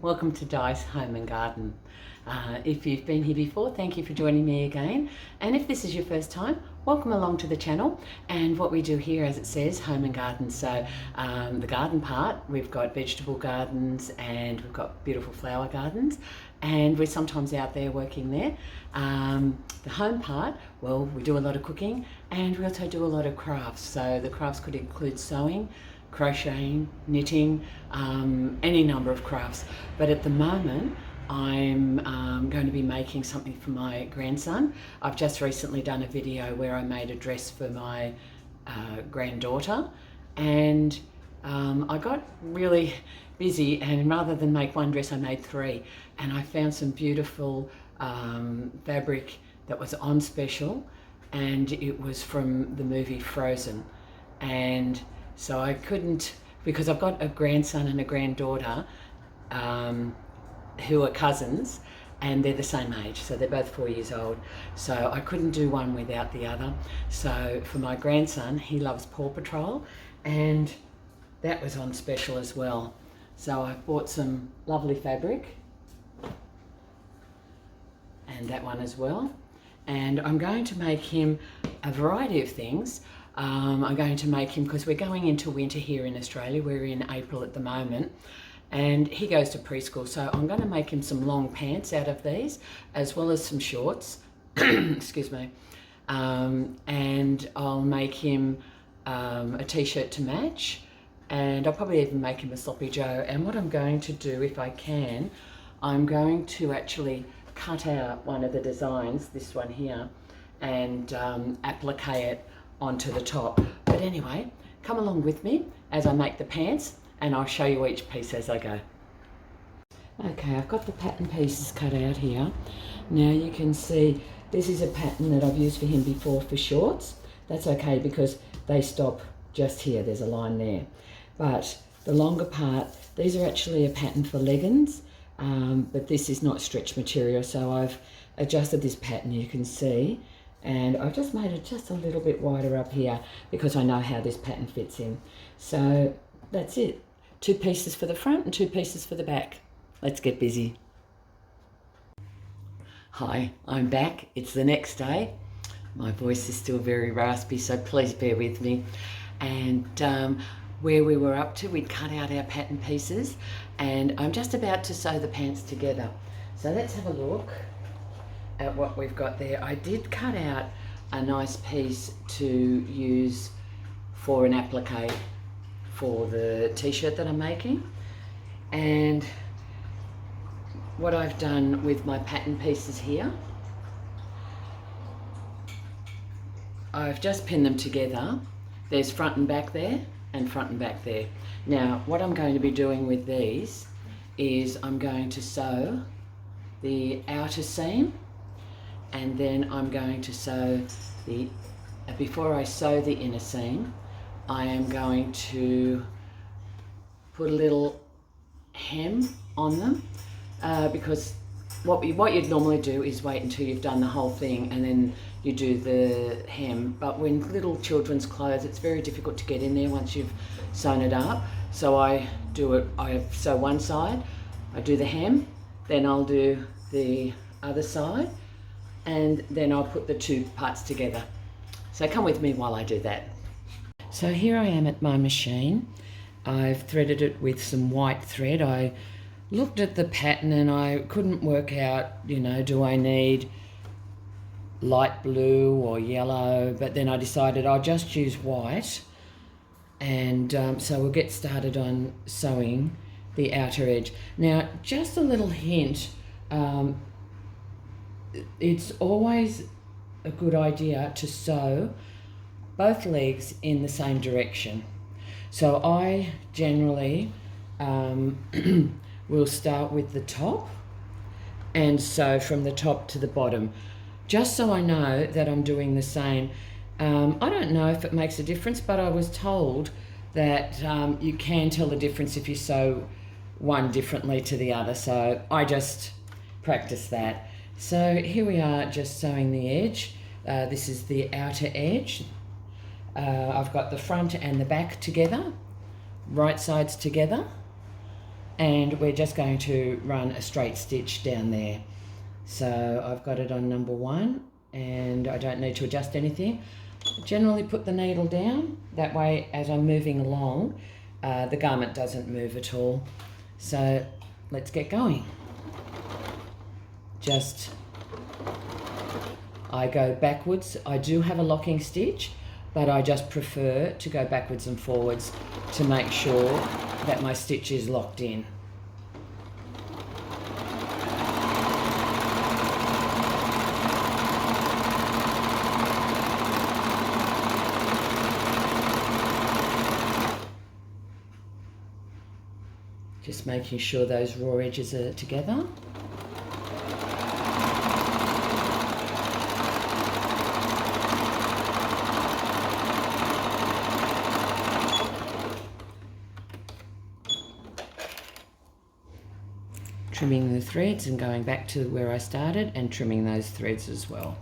welcome to Di's Home and Garden. If you've been here before, thank you for joining me again. And if this is your first time, welcome along to the channel. And what we do here, as it says, home and garden. So the garden part, we've got vegetable gardens and we've got beautiful flower gardens. And we're sometimes out there working there. The home part, well, we do a lot of cooking and we also do a lot of crafts. So the crafts could include sewing, crocheting, knitting, any number of crafts. But at the moment, I'm going to be making something for my grandson. I've just recently done a video where I made a dress for my granddaughter, and I got really busy, and rather than make one dress, I made three. And I found some beautiful fabric that was on special, and it was from the movie Frozen. And so I couldn't, because I've got a grandson and a granddaughter who are cousins, and they're the same age, so they're both 4 years old. So I couldn't do one without the other. So for my grandson, he loves Paw Patrol, and that was on special as well. So I bought some lovely fabric, and that one as well. And I'm going to make him a variety of things. I'm going to make him, because we're going into winter here in Australia, we're in April at the moment, and he goes to preschool, so I'm going to make him some long pants out of these, as well as some shorts, excuse me, and I'll make him a t-shirt to match, and I'll probably even make him a sloppy joe. And what I'm going to do, if I can, I'm going to actually cut out one of the designs, this one here, and applique it onto the top. But anyway, come along with me as I make the pants, and I'll show you each piece as I go. Okay, I've got the pattern pieces cut out here. Now you can see this is a pattern that I've used for him before for shorts. That's okay because they stop just here, there's a line there. But the longer part, these are actually a pattern for leggings, but this is not stretch material, so I've adjusted this pattern, you can see, and I've just made it just a little bit wider up here because I know how this pattern fits in. So that's it. 2 pieces for the front and 2 pieces for the back. Let's get busy. Hi, I'm back. It's the next day. My voice is still very raspy, so please bear with me. And where we were up to, we'd cut out our pattern pieces, and I'm just about to sew the pants together. So let's have a look at what we've got there. I did cut out a nice piece to use for an applique for the t-shirt that I'm making. And what I've done with my pattern pieces here, I've just pinned them together. There's front and back there and front and back there. Now what I'm going to be doing with these is I'm going to sew the outer seam, and then I'm going to sew the, before I sew the inner seam, I am going to put a little hem on them, because what you'd normally do is wait until you've done the whole thing and then you do the hem. But when little children's clothes, it's very difficult to get in there once you've sewn it up. So I sew one side, I do the hem, then I'll do the other side, and then I'll put the 2 parts together. So come with me while I do that. So here I am at my machine. I've threaded it with some white thread. I looked at the pattern and I couldn't work out, you know, do I need light blue or yellow? But then I decided I'll just use white. And so we'll get started on sewing the outer edge. Now, just a little hint, it's always a good idea to sew both legs in the same direction. So I generally will start with the top and sew from the top to the bottom, just so I know that I'm doing the same. I don't know if it makes a difference, but I was told that you can tell the difference if you sew one differently to the other, so I just practice that. So here we are, just sewing the edge. This is the outer edge. I've got the front and the back together, right sides together, and we're just going to run a straight stitch down there. So I've got it on number 1 and I don't need to adjust anything. Generally put the needle down, that way as I'm moving along the garment doesn't move at all. So let's get going. I go backwards. I do have a locking stitch, but I just prefer to go backwards and forwards to make sure that my stitch is locked in. Just making sure those raw edges are together. Trimming the threads and going back to where I started and trimming those threads as well.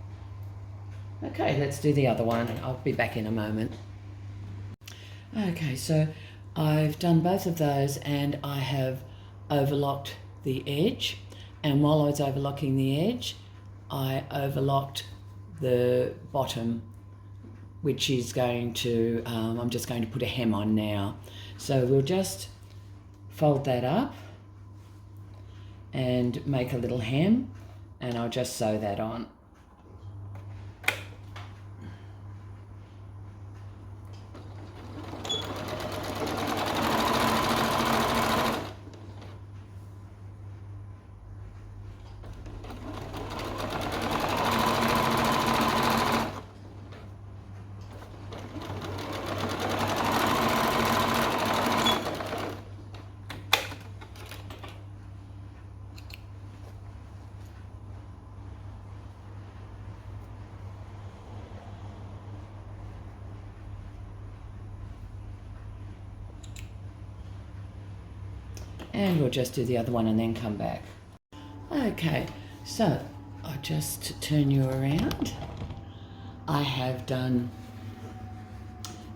Okay, let's do the other one. I'll be back in a moment. Okay, so I've done both of those and I have overlocked the edge, and while I was overlocking the edge I overlocked the bottom, which is going to, I'm just going to put a hem on now. So we'll just fold that up and make a little hem, and I'll just sew that on. And we'll just do the other one and then come back. Okay, so I'll just turn you around. I have done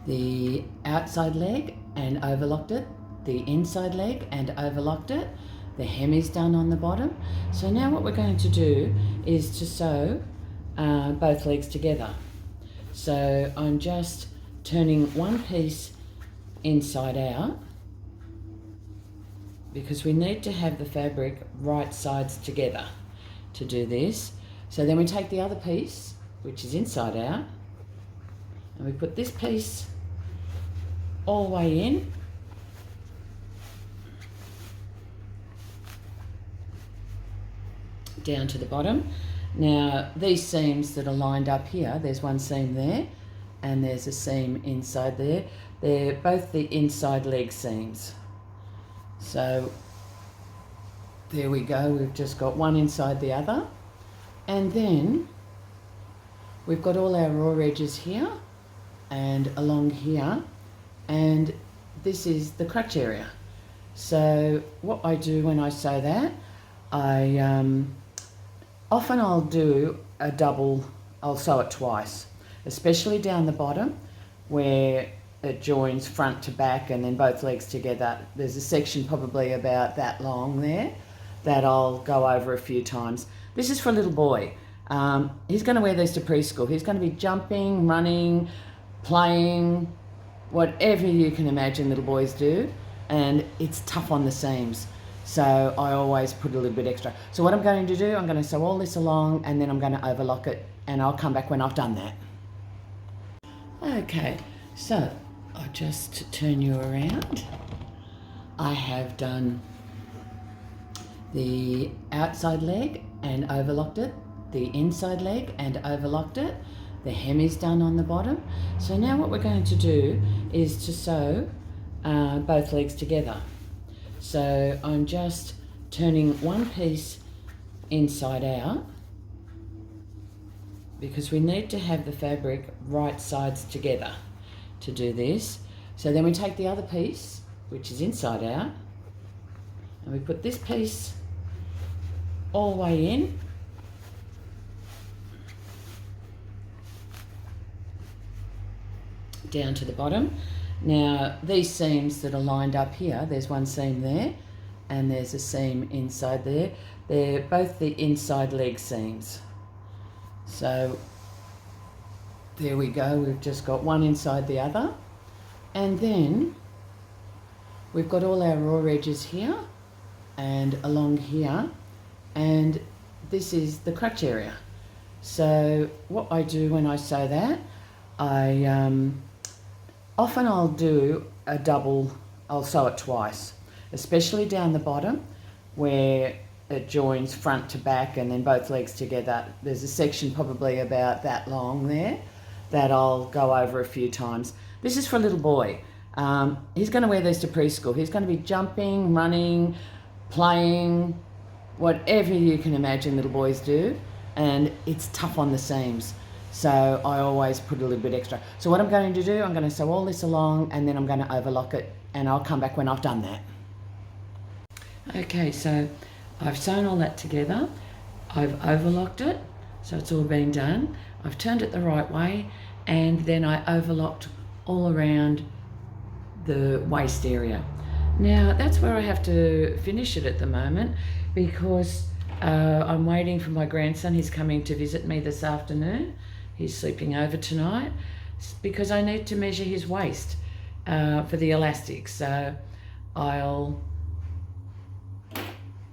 the outside leg and overlocked it, the inside leg and overlocked it. The hem is done on the bottom. So now what we're going to do is to sew both legs together. So I'm just turning one piece inside out, because we need to have the fabric right sides together to do this. So then we take the other piece, which is inside out, and we put this piece all the way in, down to the bottom. Now these seams that are lined up here, there's one seam there and there's a seam inside there. They're both the inside leg seams. So there we go, we've just got one inside the other, and then we've got all our raw edges here and along here, and this is the crotch area. So what I do when I sew that, often I'll do a double, I'll sew it twice, especially down the bottom where it joins front to back and then both legs together. There's a section probably about that long there that I'll go over a few times. This is for a little boy. He's going to wear these to preschool. He's going to be jumping, running, playing, whatever you can imagine little boys do, and it's tough on the seams. So I always put a little bit extra. So what I'm going to do, I'm going to sew all this along and then I'm going to overlock it, and I'll come back when I've done that. Okay, so I'll just turn you around. I have done the outside leg and overlocked it, the inside leg and overlocked it. The hem is done on the bottom. So now what we're going to do is to sew both legs together. So I'm just turning one piece inside out, because we need to have the fabric right sides together to do this. So then we take the other piece, which is inside out, and we put this piece all the way in, down to the bottom. Now these seams that are lined up here, there's one seam there and there's a seam inside there. They're both the inside leg seams. So there we go, we've just got one inside the other. And then we've got all our raw edges here and along here, and this is the crotch area. So what I do when I sew that, often I'll do a double, I'll sew it twice, especially down the bottom where it joins front to back and then both legs together. There's a section probably about that long there that I'll go over a few times. This is for a little boy. He's going to wear these to preschool. He's going to be jumping, running, playing, whatever you can imagine little boys do, and it's tough on the seams. So I always put a little bit extra. So what I'm going to do, I'm going to sew all this along and then I'm going to overlock it, and I'll come back when I've done that. Okay, so I've sewn all that together. I've overlocked it, so it's all been done. I've turned it the right way, and then I overlocked all around the waist area. Now that's where I have to finish it at the moment, because I'm waiting for my grandson. He's coming to visit me this afternoon. He's sleeping over tonight because I need to measure his waist for the elastic. So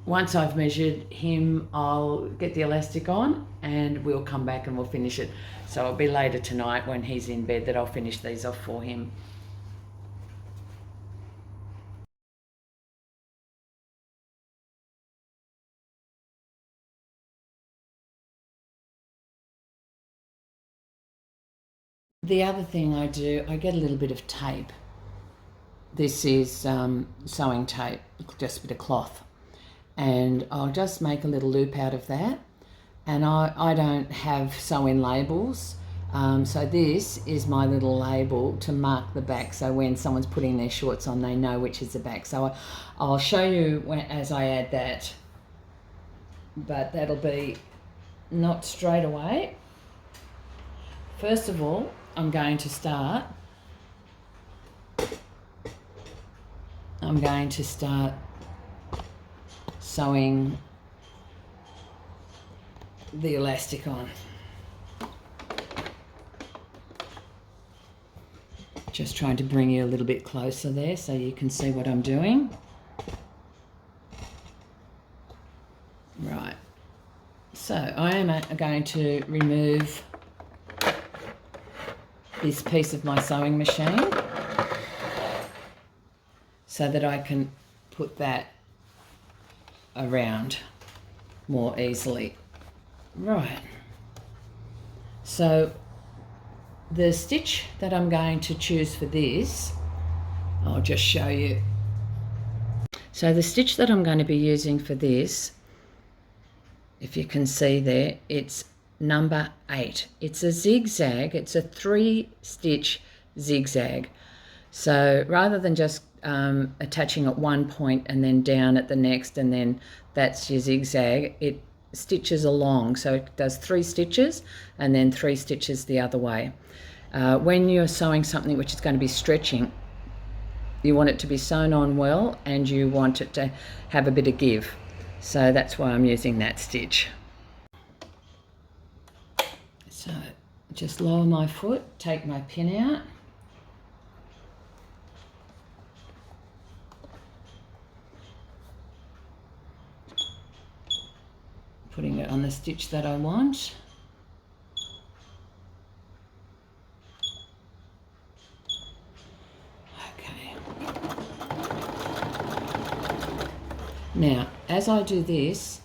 once I've measured him, I'll get the elastic on and we'll come back and we'll finish it. So it'll be later tonight when he's in bed that I'll finish these off for him. The other thing I do, I get a little bit of tape. This is sewing tape, just a bit of cloth. And I'll just make a little loop out of that. And I don't have sew-in labels. So this is my little label to mark the back. So when someone's putting their shorts on, they know which is the back. So I'll show you as I add that, but that'll be not straight away. First of all, I'm going to start sewing the elastic on. Just trying to bring you a little bit closer there so you can see what I'm doing. Right, so I am going to remove this piece of my sewing machine so that I can put that around more easily. Right, so the stitch that I'm going to choose for this, I'll just show you. So the stitch that I'm going to be using for this, if you can see there, it's number 8. It's a zigzag, it's a 3-stitch zigzag. So rather than just attaching at one point and then down at the next and then that's your zigzag, it stitches along. So it does 3 stitches and then 3 stitches the other way. When you're sewing something which is going to be stretching, you want it to be sewn on well and you want it to have a bit of give. So that's why I'm using that stitch. So just lower my foot, take my pin out. Putting it on the stitch that I want. Okay. Now, as I do this,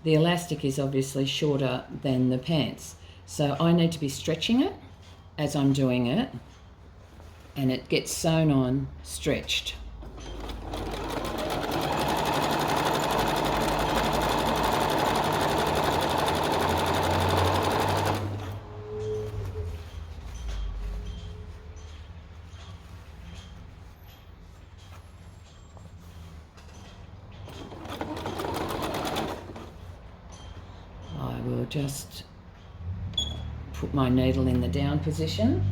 the elastic is obviously shorter than the pants. So I need to be stretching it as I'm doing it, and it gets sewn on stretched. I will just put my needle in the down position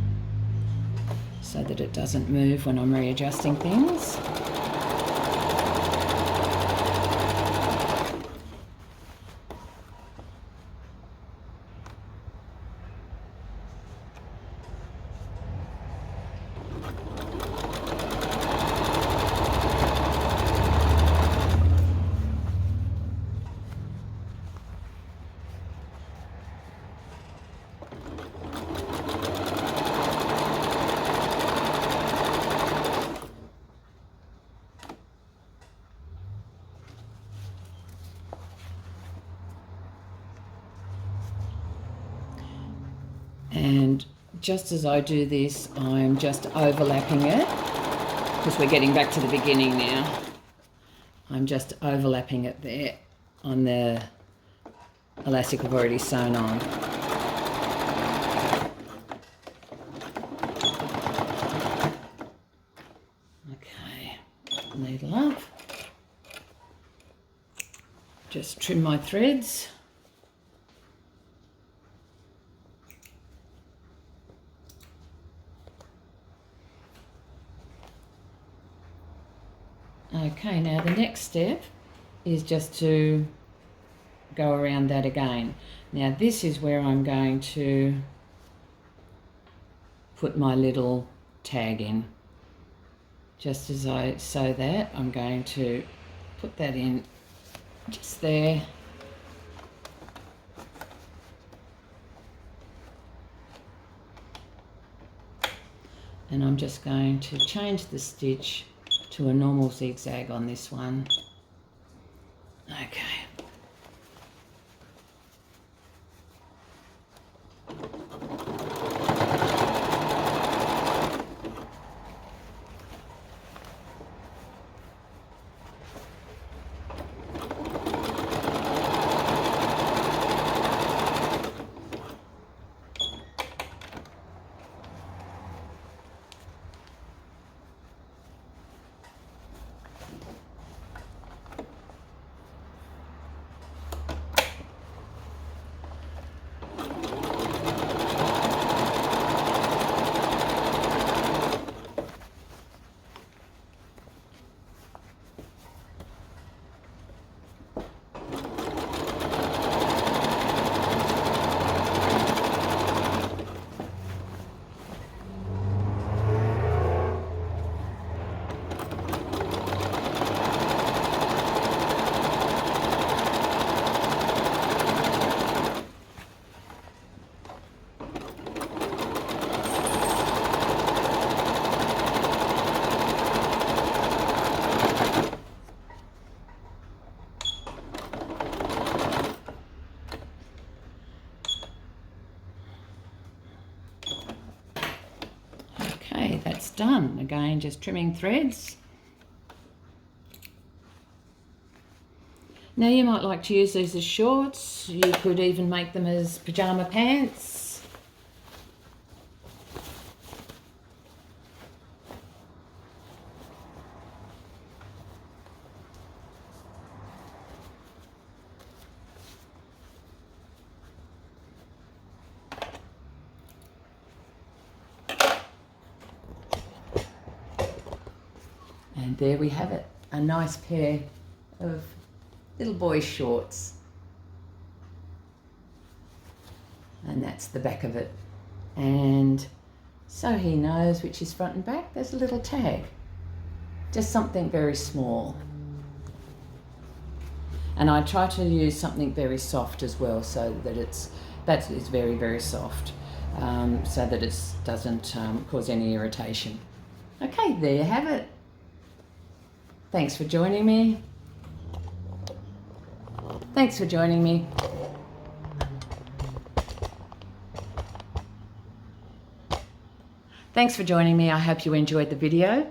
so that it doesn't move when I'm readjusting things. And just as I do this, I'm just overlapping it, because we're getting back to the beginning now. I'm just overlapping it there on the elastic I've already sewn on. Okay, needle up. Just trim my threads. Okay, now the next step is just to go around that again. Now this is where I'm going to put my little tag in. Just as I sew that, I'm going to put that in just there. And I'm just going to change the stitch to a normal zigzag on this one. Okay. Okay, that's done. Again, just trimming threads. Now you might like to use these as shorts. You could even make them as pajama pants. And there we have it, a nice pair of little boy shorts. And that's the back of it. And so he knows which is front and back. There's a little tag, just something very small. And I try to use something very soft as well, so that it's very, very soft, so that it doesn't cause any irritation. Okay, there you have it. Thanks for joining me. Thanks for joining me. Thanks for joining me. I hope you enjoyed the video,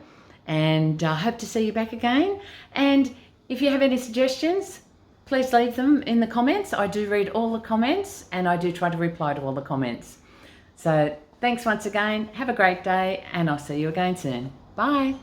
and I hope to see you back again. And if you have any suggestions, please leave them in the comments. I do read all the comments, and I do try to reply to all the comments. So thanks once again. Have a great day, and I'll see you again soon. Bye.